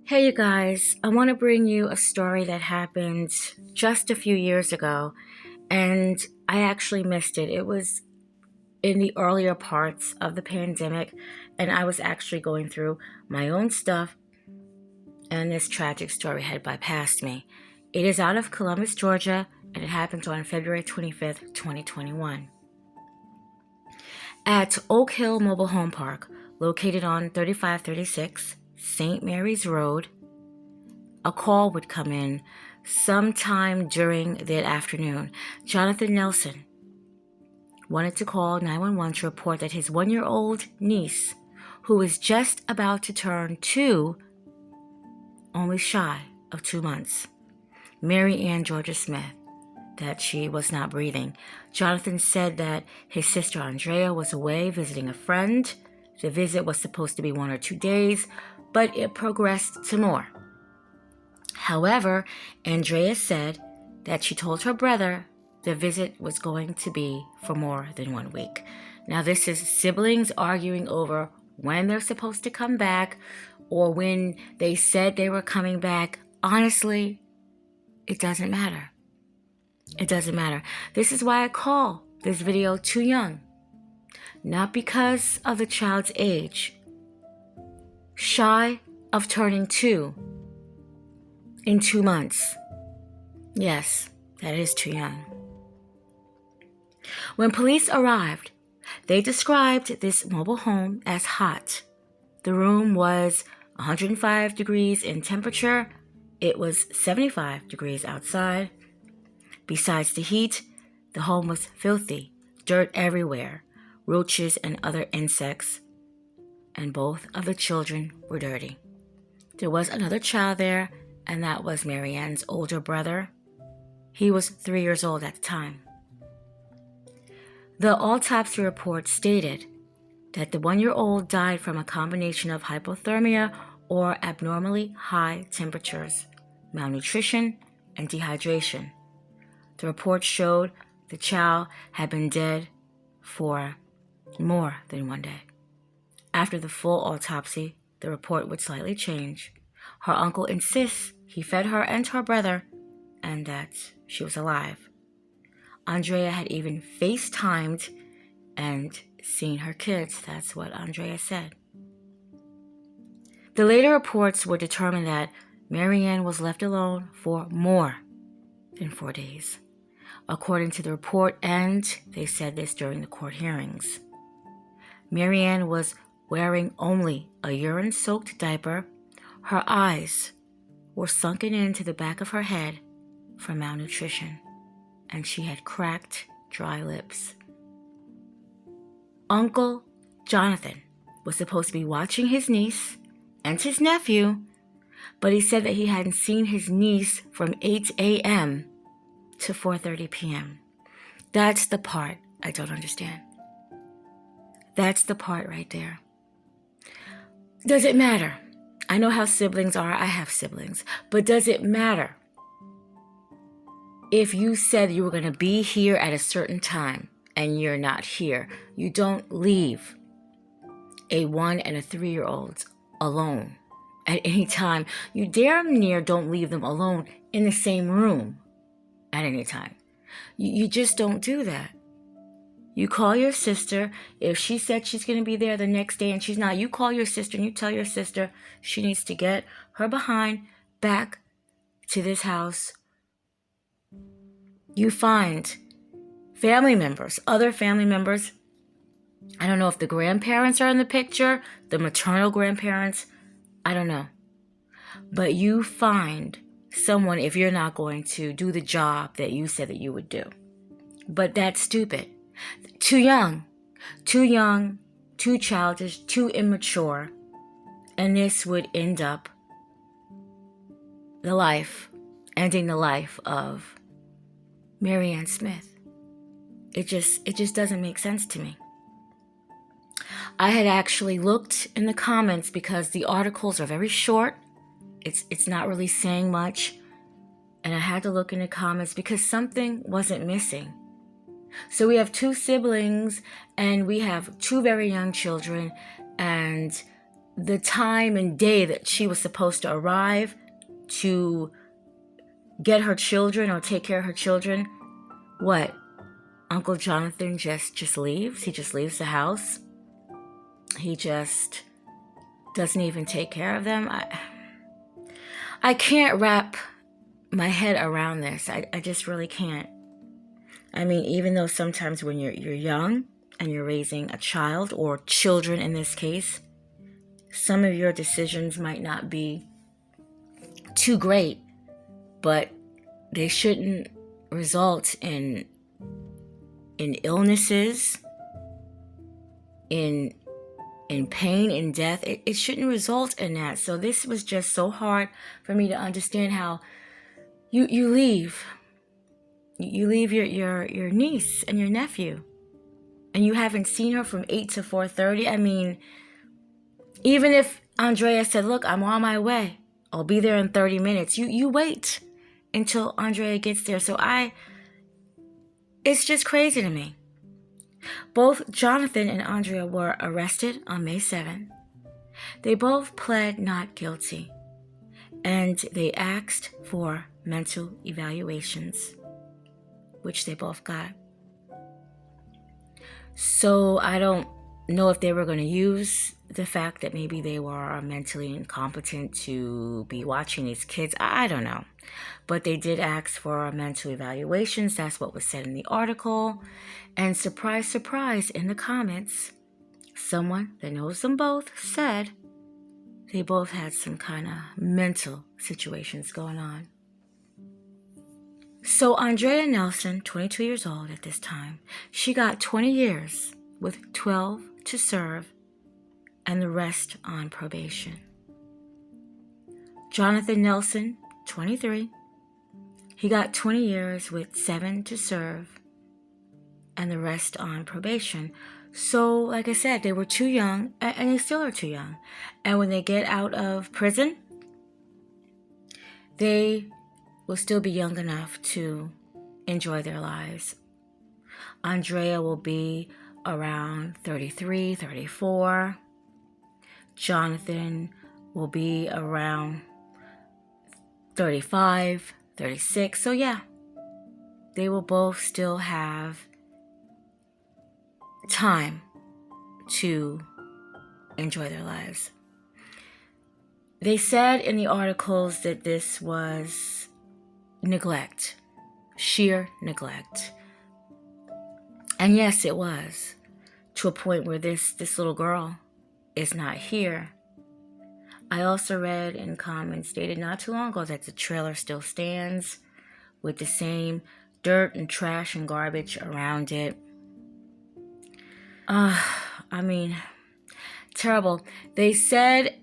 Hey, you guys, I want to bring you a story that happened just a few years ago, and I actually missed it. It was in the earlier parts of the pandemic, and I was actually going through my own stuff, and this tragic story had bypassed me. It is out of Columbus, Georgia, and it happened on February 25th, 2021. At Oak Hill Mobile Home Park, located on 3536 St. Mary's Road, a call would come in sometime during that afternoon. Jonathan Nelson wanted to call 911 to report that his 1-year-old niece, who was just about to turn 2, only shy of 2 months, Mary Ann Georgia Smith, that she was not breathing. Jonathan said that his sister Aundrea was away visiting a friend. The visit was supposed to be 1 or 2 days, but it progressed to more. However, Aundrea said that she told her brother the visit was going to be for more than 1 week. Now, this is siblings arguing over when they're supposed to come back or when they said they were coming back. Honestly, it doesn't matter. It doesn't matter. This is why I call this video too young. Not because of the child's age. Shy of turning 2 in 2 months. Yes, that is too young. When police arrived, they described this mobile home as hot. The room was 105 degrees in temperature. It was 75 degrees outside. Besides the heat, the home was filthy, dirt everywhere, roaches and other insects, and both of the children were dirty. There was another child there, and that was Mary Ann's older brother. He was 3 years old at the time. The autopsy report stated that the 1-year-old died from a combination of hypothermia or abnormally high temperatures, malnutrition, and dehydration. The report showed the child had been dead for more than 1 day. After the full autopsy, the report would slightly change. Her uncle insists he fed her and her brother and that she was alive. Aundrea had even FaceTimed and seen her kids. That's what Aundrea said. The later reports would determine that Mary Ann was left alone for more than 4 days. According to the report, and they said this during the court hearings, Mary Ann was wearing only a urine-soaked diaper. Her eyes were sunken into the back of her head from malnutrition, and she had cracked, dry lips. Uncle Jonathan was supposed to be watching his niece and his nephew, but he said that he hadn't seen his niece from 8 a.m. to 4:30 p.m. That's the part I don't understand. That's the part right there. Does it matter? I know how siblings are. I have siblings. But does it matter if you said you were going to be here at a certain time and you're not here? You don't leave a 1 and a 3-year-old alone at any time. You damn near don't leave them alone in the same room at any time. You just don't do that. You call your sister. If she said she's going to be there the next day and she's not, you call your sister and you tell your sister she needs to get her behind back to this house. You find family members, other family members. I don't know if the grandparents are in the picture, the maternal grandparents. I don't know. But you find someone if you're not going to do the job that you said that you would do. But that's stupid. Too young, too childish, too immature. And this would end up ending the life of Mary Ann Smith. It just doesn't make sense to me. I had actually looked in the comments because the articles are very short. It's not really saying much. And I had to look in the comments because something wasn't missing. So we have 2 siblings and we have 2 very young children, and the time and day that she was supposed to arrive to get her children or take care of her children, what? Uncle Jonathan just leaves? He just leaves the house? He just doesn't even take care of them? I can't wrap my head around this. I just really can't. I mean, even though sometimes when you're young and you're raising a child, or children in this case, some of your decisions might not be too great, but they shouldn't result in illnesses, in pain, in death. It shouldn't result in that. So this was just so hard for me to understand how you leave your niece and your nephew, and you haven't seen her from 8 to 4:30. I mean, even if Aundrea said, look, I'm on my way, I'll be there in 30 minutes, you wait until Aundrea gets there. So it's just crazy to me. Both Jonathan and Aundrea were arrested on May 7th. They both pled not guilty, and they asked for mental evaluations, which they both got. So I don't know if they were going to use the fact that maybe they were mentally incompetent to be watching these kids. I don't know. But they did ask for mental evaluations. That's what was said in the article. And surprise, surprise, in the comments, someone that knows them both said they both had some kind of mental situations going on. So Aundrea Nelson, 22 years old at this time, she got 20 years with 12 to serve and the rest on probation. Jonathan Nelson, 23, he got 20 years with 7 to serve and the rest on probation. So, like I said, they were too young, and they still are too young. And when they get out of prison, they will still be young enough to enjoy their lives. Aundrea will be around 33, 34. Jonathan will be around 35, 36. So yeah, they will both still have time to enjoy their lives. They said in the articles that this was neglect, sheer neglect. And yes, it was, to a point where this little girl is not here. I also read in comments stated not too long ago that the trailer still stands with the same dirt and trash and garbage around it. I mean, terrible. They said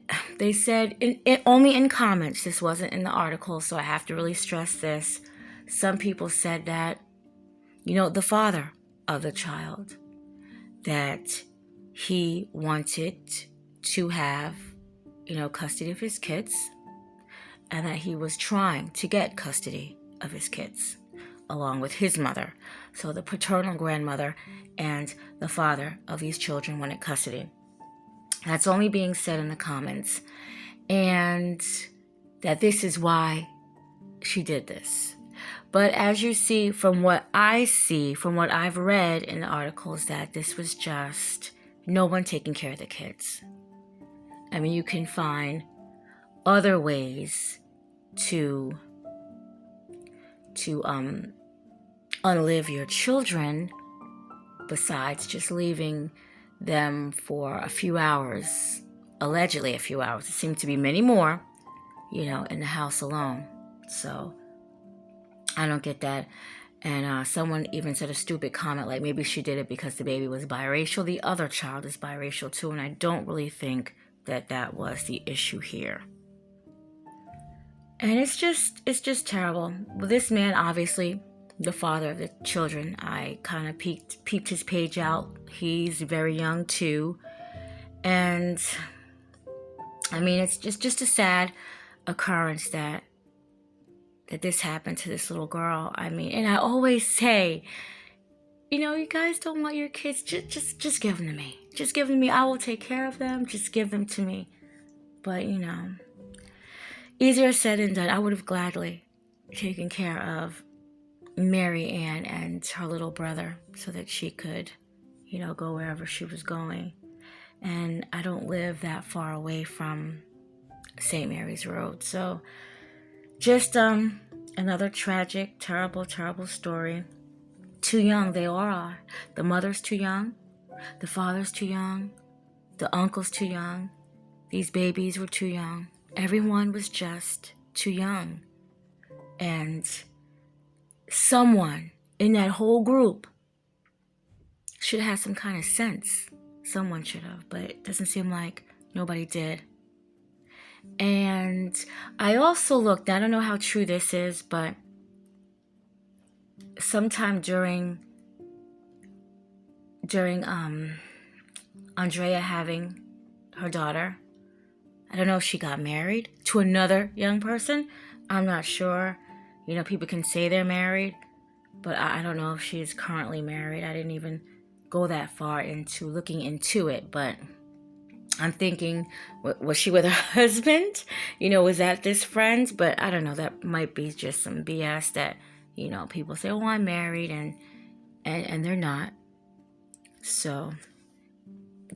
only in comments. This wasn't in the article, so I have to really stress this. Some people said that, the father of the child, that he wanted to have, custody of his kids, and that he was trying to get custody of his kids along with his mother. So the paternal grandmother and the father of these children wanted custody. That's only being said in the comments. And that this is why she did this. But as you see, from what I've read in the articles, that this was just no one taking care of the kids. I mean, you can find other ways to unlive your children besides just leaving them for a few hours, allegedly a few hours. It seemed to be many more, in the house alone. So I don't get that. And someone even said a stupid comment, like maybe she did it because the baby was biracial. The other child is biracial too, and I don't really think that was the issue here. And it's just terrible. Well, this man, obviously, the father of the children, I kind of peeped his page out. He's very young too. And I mean, it's just a sad occurrence that this happened to this little girl. I mean, and I always say, you guys don't want your kids, just give them to me. Just give them to me. I will take care of them. Just give them to me. But, easier said than done. I would have gladly taken care of Mary Ann and her little brother so that she could, go wherever she was going. And I don't live that far away from St. Mary's Road. So just another tragic, terrible, terrible story. Too young, they all are. The mother's too young. The father's too young. The uncle's too young. These babies were too young. Everyone was just too young. And someone in that whole group should have some kind of sense. Someone should have, but it doesn't seem like nobody did. And I also looked, I don't know how true this is, but sometime during Aundrea having her daughter, I don't know if she got married to another young person. I'm not sure. People can say they're married, but I don't know if she is currently married. I didn't even go that far into looking into it, but I'm thinking, was she with her husband? Was that this friend? But I don't know. That might be just some BS that, people say, oh, I'm married, and they're not. So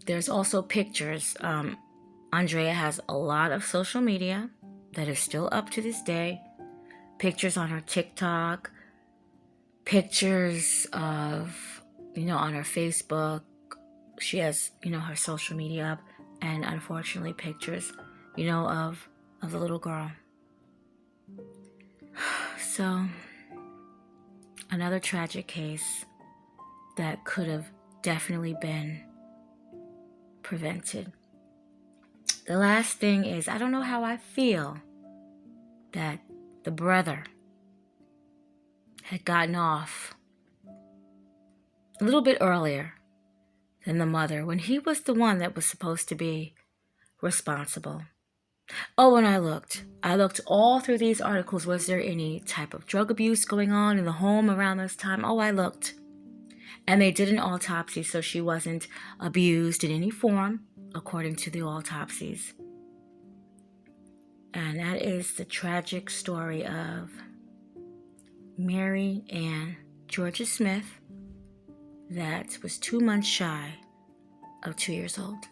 there's also pictures. Aundrea has a lot of social media that is still up to this day. Pictures on her TikTok, pictures of, on her Facebook. She has, her social media up, and unfortunately pictures, of the little girl. So, another tragic case that could have definitely been prevented. The last thing is, I don't know how I feel that the brother had gotten off a little bit earlier than the mother when he was the one that was supposed to be responsible. Oh, and I looked all through these articles. Was there any type of drug abuse going on in the home around this time? Oh, I looked. And they did an autopsy, so she wasn't abused in any form, according to the autopsies. And that is the tragic story of Mary Ann Georgia Smith that was 2 months shy of 2 years old.